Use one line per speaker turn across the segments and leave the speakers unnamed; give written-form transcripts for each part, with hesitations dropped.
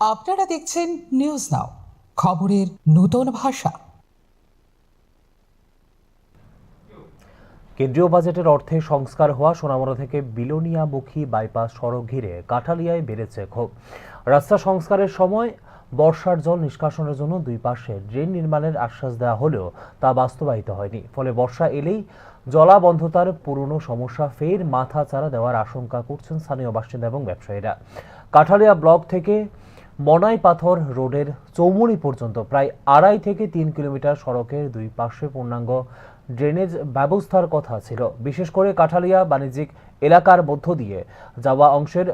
আপনারা দেখছেন news now, খবরের নতুন ভাষা।
কেন্দ্রীয় বাজেটের অর্থে সংস্কার হওয়া সোনামুড়া থেকে বিলোনিয়ামুখী বাইপাস সড়ক ঘিরে কাঠালিয়ায় বেড়েছে ক্ষোভ। রাস্তা সংস্কারের সময় বর্ষার জল নিষ্কাশনের জন্য দুই পাশে ড্রেন নির্মাণের আশ্বাস দেওয়া হলেও তা বাস্তবায়িত হয়নি। ফলে বর্ষা এলেই জলাবদ্ধতার পুরনো সমস্যা ফের মাথাচাড়া দেওয়ার আশঙ্কা করছেন স্থানীয় বাসিন্দা এবং ব্যবসায়ীরা। কাঠালিয়া ব্লক থেকে মনাই পাথর রোডের চৌমুনি পর্যন্ত প্রায় 2.5 থেকে 3 কিলোমিটার সড়কের দুই পাশে পূর্ণাঙ্গ ড্রেনেজ ব্যবস্থার কথা ছিল। বিশেষ করে কাঠালিয়া বাণিজ্যিক এলাকার মধ্য দিয়ে যাওয়া অংশের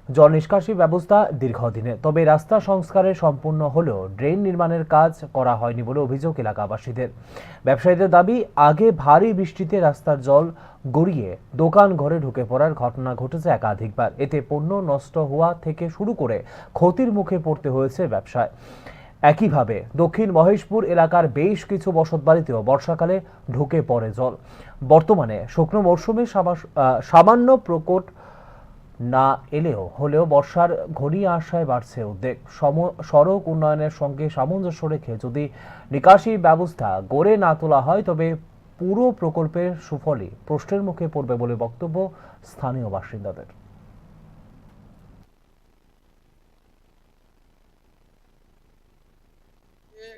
জল নিষ্কাশি ব্যবস্থা দীর্ঘদিনের, তবে রাস্তা সংস্কারের সম্পূর্ণ হলেও ড্রেন নির্মাণের কাজ করা হয়নি বলে অভিযোগ এলাকাবাসীদের। ব্যবসায়ীদের দাবি, আগে ভারী বৃষ্টিতে রাস্তার জল গড়িয়ে দোকান ঘরে ঢুকে পড়ার ঘটনা ঘটেছে একাধিকবার। এতে পণ্য নষ্ট হওয়া থেকে শুরু করে ক্ষতির মুখে পড়তে হয়েছে ব্যবসায়। একইভাবে দক্ষিণ মহেশপুর এলাকার বেশ কিছু বসতবাড়িতেও বর্ষাকালে ঢুকে পড়ে জল। বর্তমানে শুকনো মরশুমে সামান্য প্রকট না হলেও বর্ষার ঘনিয়ে আসায় বাড়ছে উদ্বেগ। সড়ক উন্নয়নের সঙ্গে সামঞ্জস্য রেখে যদি নিকাশি ব্যবস্থা গড়ে না তোলা হয় তবে পুরো প্রকল্পের সুফলই প্রশ্নের মুখে পড়বে বলে বক্তব্য স্থানীয় বাসিন্দাদের।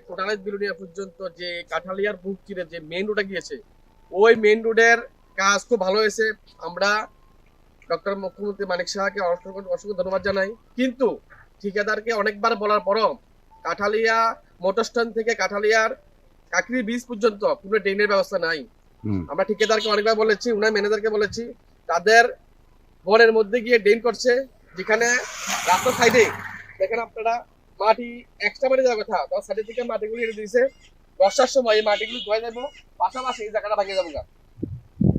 কোটানাইজ বিলোনিয়া পর্যন্ত যে কাঠালিয়ার বুক চিরে যে মেইন রোডে গিয়েছে, ওই মেইন রোডের কাজ খুব ভালো হয়েছে। আমরা ডক্টর মুখ্যমন্ত্রী মানিক সাহাকে অসংখ্য ধন্যবাদ জানাই। কিন্তু ঠিকাদারকে অনেকবার বলার পরও কাঠালিয়া মোটর স্ট্যান্ড থেকে কাঠালিয়ার কাকরি ব্রিজ পর্যন্ত পুরো ড্রেনের ব্যবস্থা নাই। আমরা ঠিকাদারকে অনেকবার বলেছি, উনার ম্যানেজারকে বলেছি, তাদের বনের মধ্যে গিয়ে ড্রেন করছে। যেখানে রাস্তার সাইডে দেখেন আপনারা মাটি এক্সট্রা মাটি যাওয়ার কথা, তার সাইডের থেকে মাটিগুলি এনে দিয়েছে। বর্ষার সময় এই মাটিগুলি ধুয়ে যাবো, পাশাপাশি এই জায়গাটা ভাঙিয়ে যাবো।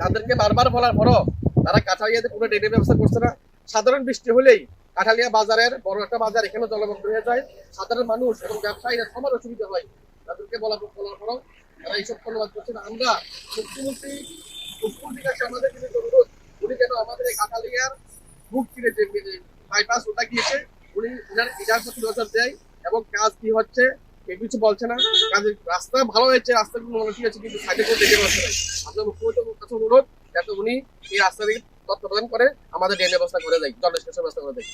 তাদেরকে বারবার বলার পরও তারা কাঠালিয়াতে কোনো ড্রেনের ব্যবস্থা করছে না। সাধারণ বৃষ্টি হলেই কাঠালিয়া বাজারের বড় একটা বাজার এখানে জলমগ্ন হয়ে যায়। সাধারণ মানুষ এবং ব্যবসায়ীরা সবার অসুবিধা হয়। তাদেরকে বলার পরও তারা এইসব ধন্যবাদ করছে না। আমরা মুখ্যমন্ত্রীর কাছে আমাদের কিন্তু অনুরোধ, উনি যেন আমাদের এই কাঠালিয়ার বুক চিরে যে বাইপাস ওটা গিয়েছে, উনি উনার এটার প্রতি নজর দেয় এবং কাজ কি হচ্ছে কিছু বলছে না। কাজের রাস্তা ভালো হয়েছে, রাস্তাগুলো ঠিক আছে, কিন্তু সাইডে কোনো ড্রেনের ব্যবস্থা নেই। আপনার মুখ্যমন্ত্রীর কাছে অনুরোধ যাতে উনি এই রাস্তা তত্ত্বাবধান করে আমাদের ড্রেনের ব্যবস্থা করে দেয়, জল নিষ্কাশনের ব্যবস্থা করে দেয়।